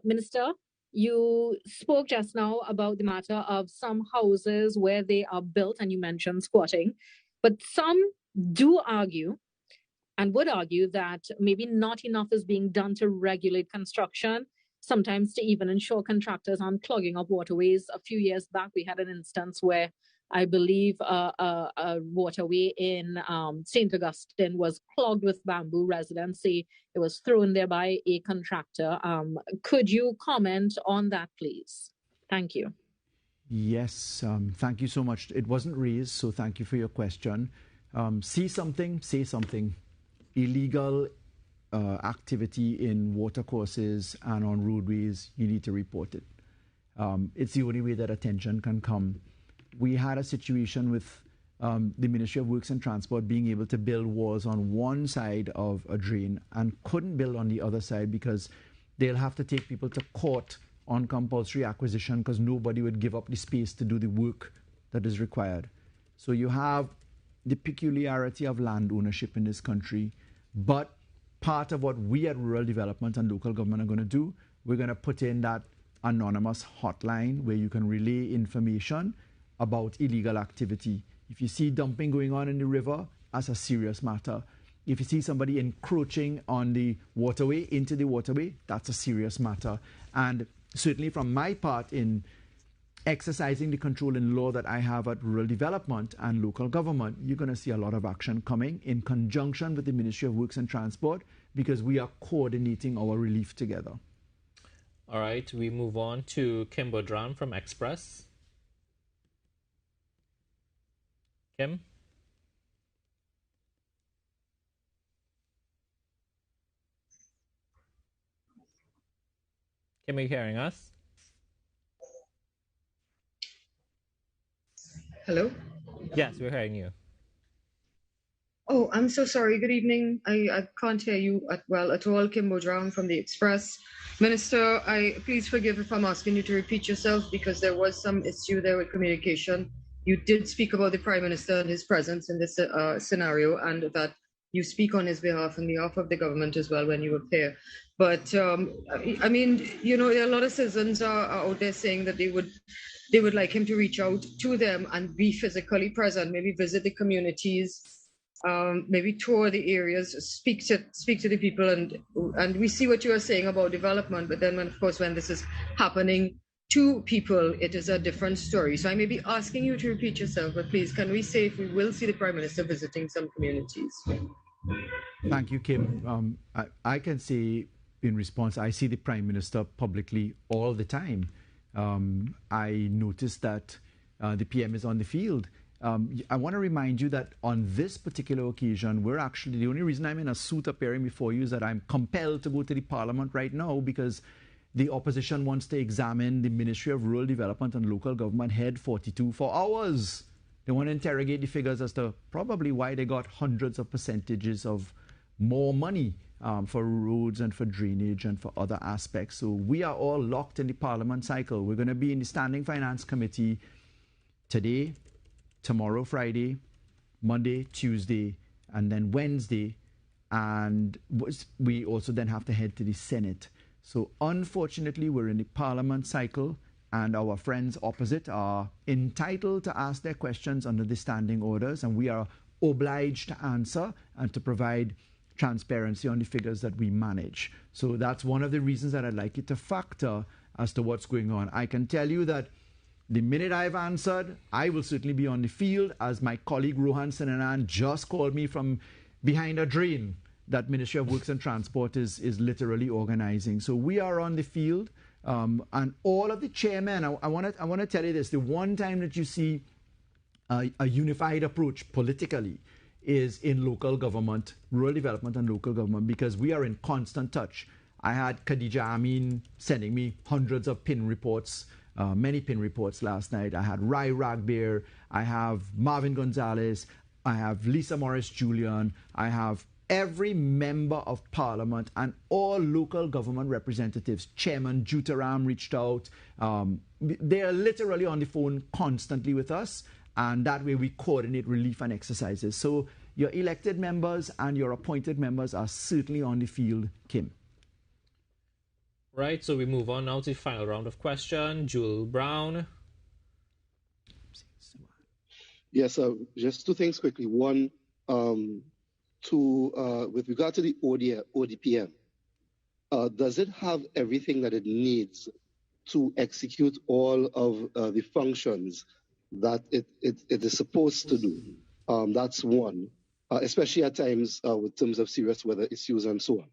Minister, you spoke just now about the matter of some houses where they are built, and you mentioned squatting. But some do argue and would argue that maybe not enough is being done to regulate construction, sometimes to even ensure contractors aren't clogging up waterways. A few years back, we had an instance where I believe a waterway in St. Augustine was clogged with bamboo. Residents say it was thrown there by a contractor. Could you comment on that, please? Thank you. Yes, thank you so much. It wasn't raised, so thank you for your question. See something, say something. Illegal activity in watercourses and on roadways, you need to report it. It's the only way that attention can come. We had a situation with the Ministry of Works and Transport being able to build walls on one side of a drain and couldn't build on the other side because they'll have to take people to court on compulsory acquisition because nobody would give up the space to do the work that is required. So you have the peculiarity of land ownership in this country, but part of what we at Rural Development and local government are going to do, we're going to put in that anonymous hotline where you can relay information about illegal activity. If you see dumping going on in the river, that's a serious matter. If you see somebody encroaching on the waterway, into the waterway, that's a serious matter. And certainly from my part in exercising the control and law that I have at Rural Development and local government, you're going to see a lot of action coming in conjunction with the Ministry of Works and Transport because we are coordinating our relief together. All right, we move on to Kim Bodran from Express. Kim? Kim, are you hearing us? Hello? Yes, we're hearing you. Oh, I'm so sorry. Good evening. I can't hear you well at all. Kim Bojang from the Express. Minister, please forgive if I'm asking you to repeat yourself because there was some issue there with communication. You did speak about the Prime Minister and his presence in this scenario, and that you speak on his behalf and behalf of the government as well when you appear. But I mean, you know, there are a lot of citizens are out there saying that they would like him to reach out to them and be physically present, maybe visit the communities, maybe tour the areas, speak to the people, and we see what you are saying about development. But then, of course, when this is happening to people, it is a different story. So I may be asking you to repeat yourself, but please, can we say if we will see the Prime Minister visiting some communities? Thank you, Kim. I can say in response, I see the Prime Minister publicly all the time. I noticed that the PM is on the field. I want to remind you that on this particular occasion, we're actually, the only reason I'm in a suit appearing before you is that I'm compelled to go to the Parliament right now because the opposition wants to examine the Ministry of Rural Development and Local Government Head 42 for hours. They want to interrogate the figures as to probably why they got hundreds of percentages of more money for roads and for drainage and for other aspects. So we are all locked in the Parliament cycle. We're going to be in the Standing Finance Committee today, tomorrow, Friday, Monday, Tuesday, and then Wednesday. And we also then have to head to the Senate. So unfortunately, we're in the Parliament cycle, and our friends opposite are entitled to ask their questions under the standing orders, and we are obliged to answer and to provide transparency on the figures that we manage. So that's one of the reasons that I'd like you to factor as to what's going on. I can tell you that the minute I've answered, I will certainly be on the field, as my colleague Rohan Sinanan just called me from behind a drain that Ministry of Works and Transport is literally organizing. So we are on the field, and all of the chairmen, I want to tell you this, the one time that you see a unified approach politically is in local government, rural development and local government, because we are in constant touch. I had Khadija Amin sending me hundreds of PIN reports, many PIN reports last night. I had Rai Ragbear, I have Marvin Gonzalez, I have Lisa Morris-Julian, I have every member of Parliament and all local government representatives. Chairman Jutaram reached out. They are literally on the phone constantly with us, and that way we coordinate relief and exercises. So your elected members and your appointed members are certainly on the field, Kim. Right, so we move on now to the final round of questions. Jewel Brown. Yes, just two things quickly. One, with regard to the ODPM, does it have everything that it needs to execute all of the functions that it is supposed to do? That's one, especially at times with terms of serious weather issues and so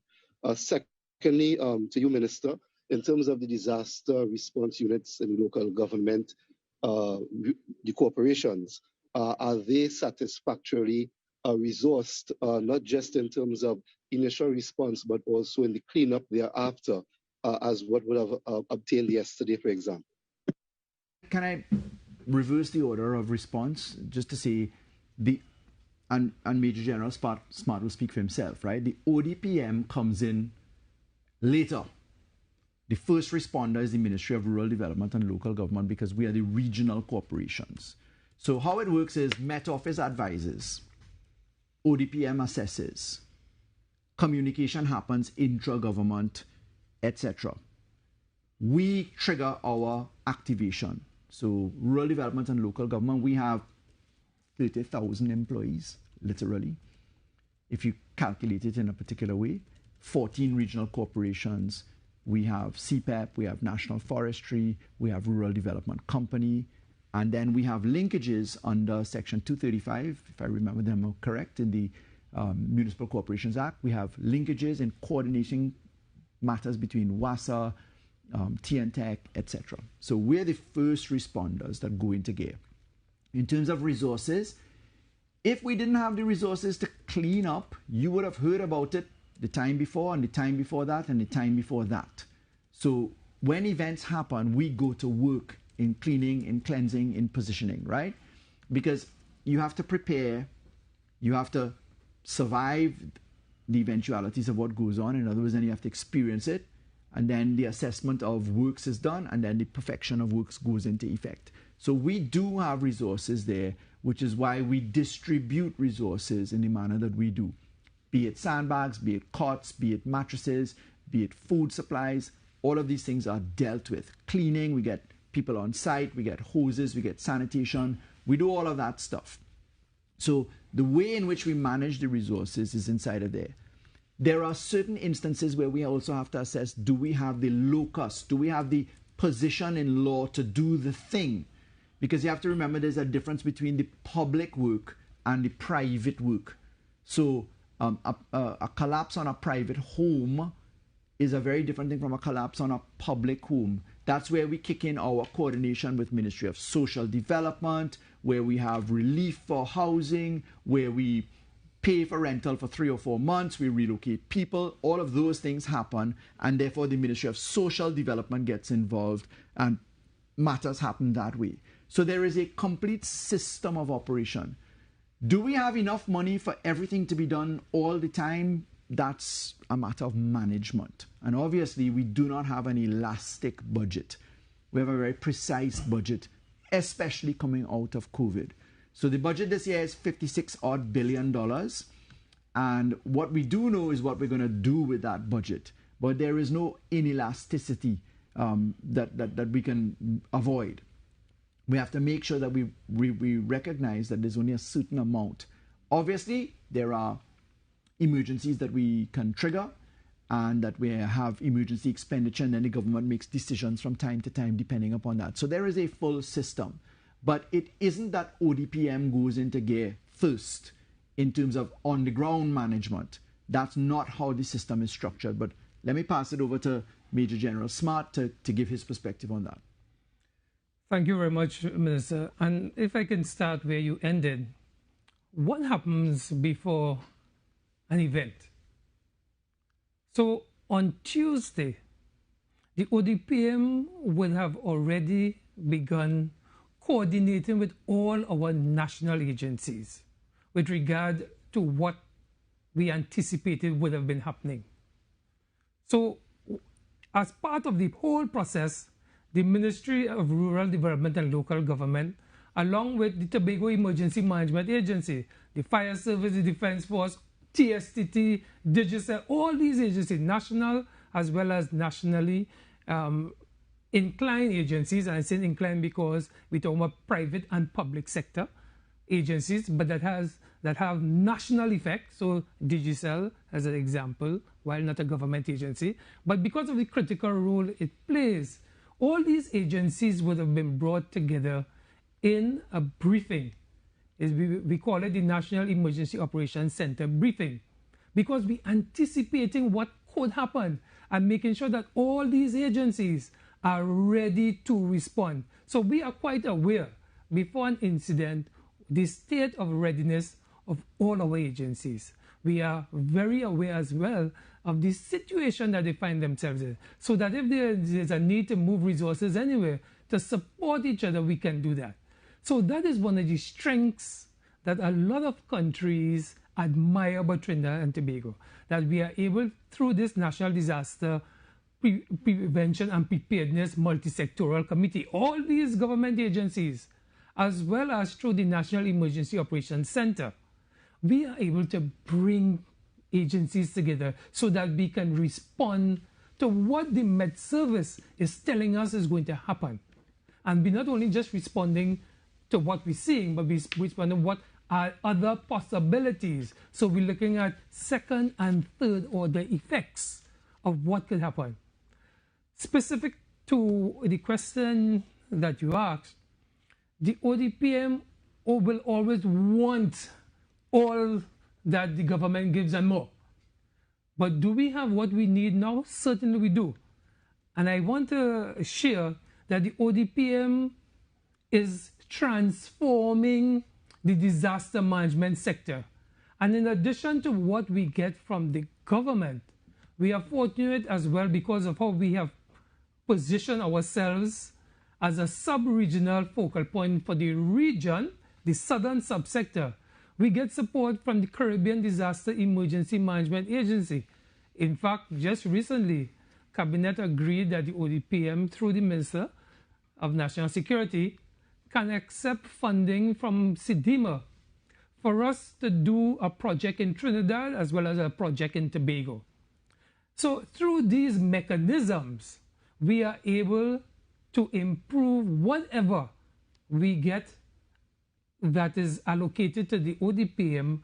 on. Secondly, to you, Minister, in terms of the disaster response units in local government, the corporations, are they satisfactorily resourced, not just in terms of initial response, but also in the cleanup thereafter, as what would have obtained yesterday, for example? Can I reverse the order of response just to say and Major General Smart will speak for himself, right? The ODPM comes in later. The first responder is the Ministry of Rural Development and Local Government because we are the regional corporations. So how it works is Met Office advises, ODPM assesses, communication happens intra-government, etc. We trigger our activation. So rural development and local government, we have 30,000 employees, literally, if you calculate it in a particular way. 14 regional corporations. We have CPEP, we have National Forestry, we have Rural Development Company, and then we have linkages under Section 235, if I remember them correct, in the Municipal Corporations Act. We have linkages in coordinating matters between WASA, TNTEC, etc. So we're the first responders that go into gear. In terms of resources, if we didn't have the resources to clean up, you would have heard about it the time before and the time before that and the time before that. So when events happen, we go to work in cleaning, in cleansing, in positioning, right? Because you have to prepare, you have to survive the eventualities of what goes on. In other words, then you have to experience it, and then the assessment of works is done, and then the perfection of works goes into effect. So we do have resources there, which is why we distribute resources in the manner that we do. Be it sandbags, be it cots, be it mattresses, be it food supplies, all of these things are dealt with. Cleaning, we get people on site, we get hoses, we get sanitation, we do all of that stuff. So the way in which we manage the resources is inside of there. There are certain instances where we also have to assess, do we have the locus, do we have the position in law to do the thing? Because you have to remember there's a difference between the public work and the private work. So a collapse on a private home is a very different thing from a collapse on a public home. That's where we kick in our coordination with Ministry of Social Development, where we have relief for housing, where we pay for rental for 3 or 4 months, we relocate people, all of those things happen, and therefore the Ministry of Social Development gets involved, and matters happen that way. So there is a complete system of operation. Do we have enough money for everything to be done all the time? That's a matter of management. And obviously, we do not have an elastic budget. We have a very precise budget, especially coming out of COVID. So the budget this year is $56 billion. And what we do know is what we're going to do with that budget. But there is no inelasticity that we can avoid. We have to make sure that we recognize that there's only a certain amount. Obviously, there are emergencies that we can trigger and that we have emergency expenditure, and then the government makes decisions from time to time depending upon that. So there is a full system. But it isn't that ODPM goes into gear first in terms of on-the-ground management. That's not how the system is structured. But let me pass it over to Major General Smart to give his perspective on that. Thank you very much, Minister. And if I can start where you ended, what happens before an event? So on Tuesday, the ODPM will have already begun coordinating with all our national agencies with regard to what we anticipated would have been happening. So as part of the whole process, the Ministry of Rural Development and Local Government, along with the Tobago Emergency Management Agency, the Fire Service, the Defense Force, TSTT, Digicel, all these agencies, national as well as nationally inclined agencies, and I say inclined because we talk about private and public sector agencies, but that have national effect. So Digicel as an example, while not a government agency, but because of the critical role it plays, all these agencies would have been brought together in a briefing. We call it the National Emergency Operations Center briefing, because we're anticipating what could happen and making sure that all these agencies are ready to respond. So we are quite aware before an incident, the state of readiness of all our agencies. We are very aware as well of the situation that they find themselves in, so that if there is a need to move resources anywhere to support each other, we can do that. So that is one of the strengths that a lot of countries admire about Trinidad and Tobago, that we are able, through this National Disaster Prevention and Preparedness Multi-Sectoral Committee, all these government agencies, as well as through the National Emergency Operations Center, we are able to bring agencies together so that we can respond to what the Met Service is telling us is going to happen. And we're not only just responding to what we're seeing, but we're responding to what are other possibilities. So we're looking at second and third order effects of what could happen. Specific to the question that you asked, the ODPM will always want all that the government gives and more. But do we have what we need now? Certainly we do. And I want to share that the ODPM is transforming the disaster management sector. And in addition to what we get from the government, we are fortunate as well because of how we have positioned ourselves as a sub-regional focal point for the region, the southern subsector. We get support from the Caribbean Disaster Emergency Management Agency. In fact, just recently, Cabinet agreed that the ODPM, through the Minister of National Security, can accept funding from SIDIMA for us to do a project in Trinidad as well as a project in Tobago. So through these mechanisms, we are able to improve whatever we get that is allocated to the ODPM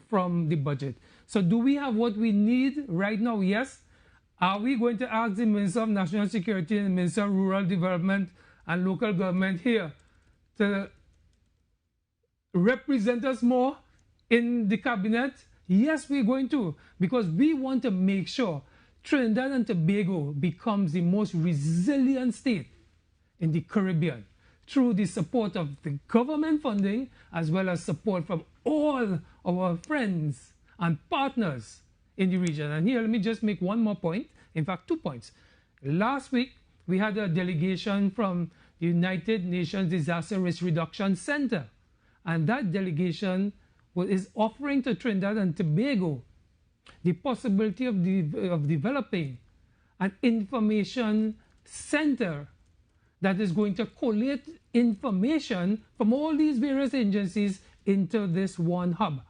from the budget. So do we have what we need right now? Yes. Are we going to ask the Minister of National Security and the Minister of Rural Development and Local Government here to represent us more in the cabinet? Yes, we're going to, because we want to make sure Trinidad and Tobago becomes the most resilient state in the Caribbean through the support of the government funding as well as support from all our friends and partners in the region. And here, let me just make one more point. In fact, 2 points. Last week, we had a delegation from the United Nations Disaster Risk Reduction Center. And that delegation is offering to Trinidad and Tobago the possibility of developing an information center that is going to collate information from all these various agencies into this one hub.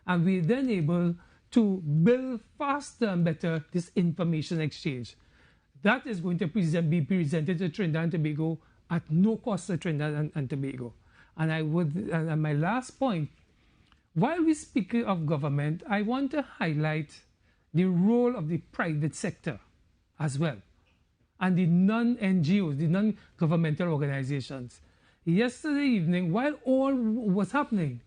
And we're then able to build faster and better this information exchange. That is going to be presented to Trinidad and Tobago at no cost to Trinidad and Tobago. And my last point, while we speak of government, I want to highlight the role of the private sector as well, and the non-NGOs, the non-governmental organizations. Yesterday evening, while all was happening,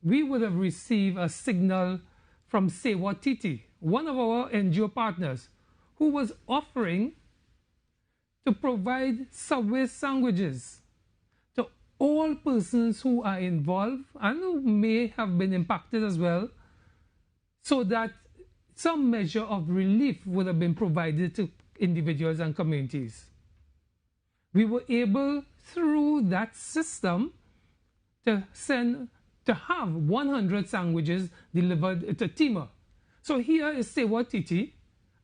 we would have received a signal from Sewa Titi, one of our NGO partners, who was offering to provide Subway sandwiches to all persons who are involved and who may have been impacted as well, so that some measure of relief would have been provided to individuals and communities. We were able, through that system, to have 100 sandwiches delivered to Timor. So here is Sewa Titi,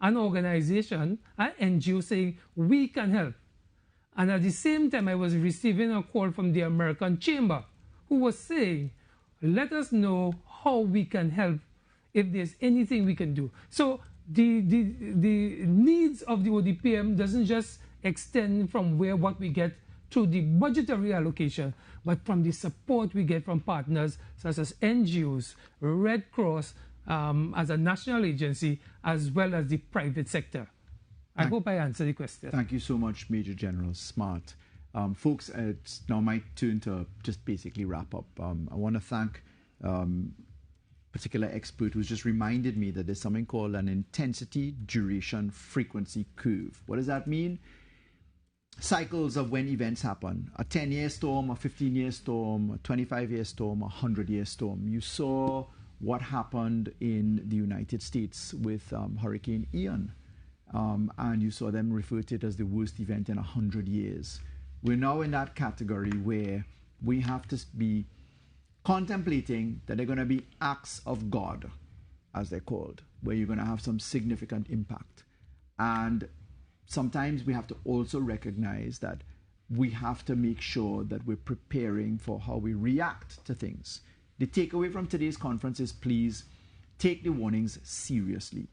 an organization, an NGO, saying we can help. And at the same time, I was receiving a call from the American Chamber, who was saying, let us know how we can help, if there's anything we can do. So the needs of the ODPM doesn't just extend from what we get through the budgetary allocation, but from the support we get from partners such as NGOs, Red Cross, as a national agency, as well as the private sector. I hope I answered the question. Thank you so much, Major General Smart. Folks, it's now my turn to just basically wrap up. I want to thank particular expert who's just reminded me that there's something called an intensity, duration, frequency curve. What does that mean? Cycles of when events happen. A 10-year storm, a 15-year storm, a 25-year storm, a 100-year storm. You saw what happened in the United States with Hurricane Ian. And you saw them refer to it as the worst event in 100 years. We're now in that category where we have to be contemplating that they're going to be acts of God, as they're called, where you're going to have some significant impact. And sometimes we have to also recognize that we have to make sure that we're preparing for how we react to things. The takeaway from today's conference is, please take the warnings seriously.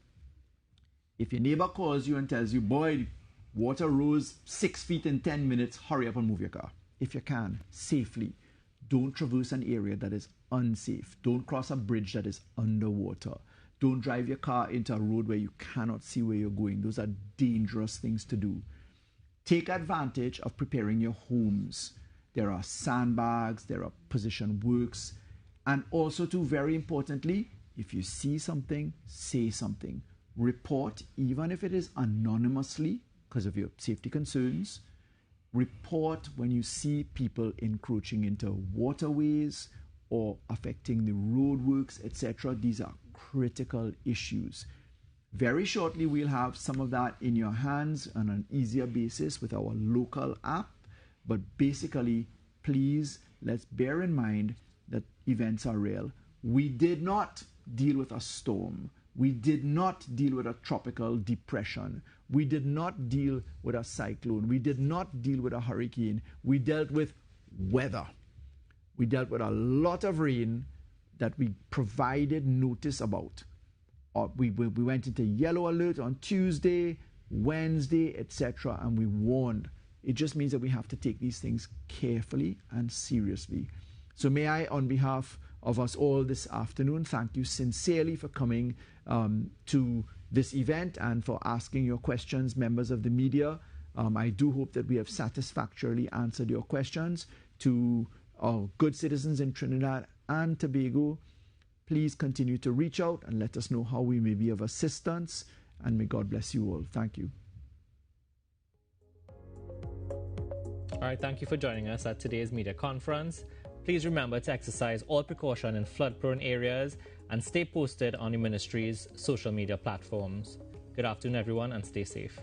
If your neighbor calls you and tells you, boy, water rose 6 feet in 10 minutes, hurry up and move your car. If you can, safely. Don't traverse an area that is unsafe. Don't cross a bridge that is underwater. Don't drive your car into a road where you cannot see where you're going. Those are dangerous things to do. Take advantage of preparing your homes. There are sandbags, there are position works, and also too, very importantly, if you see something, say something. Report, even if it is anonymously, because of your safety concerns. Report when you see people encroaching into waterways or affecting the roadworks, etc. These are critical issues. Very shortly, we'll have some of that in your hands on an easier basis with our local app. But basically, please, let's bear in mind that events are real. We did not deal with a storm. We did not deal with a tropical depression. We did not deal with a cyclone. We did not deal with a hurricane. We dealt with weather. We dealt with a lot of rain that we provided notice about. We went into yellow alert on Tuesday, Wednesday, etc., and we warned. It just means that we have to take these things carefully and seriously. So may I, on behalf of us all this afternoon, thank you sincerely for coming to this event and for asking your questions, members of the media. I do hope that we have satisfactorily answered your questions. To our good citizens in Trinidad and Tobago, please continue to reach out and let us know how we may be of assistance, and may God bless you all. Thank you. All right, thank you for joining us at today's media conference. Please remember to exercise all precaution in flood-prone areas and stay posted on the ministry's social media platforms. Good afternoon, everyone, and stay safe.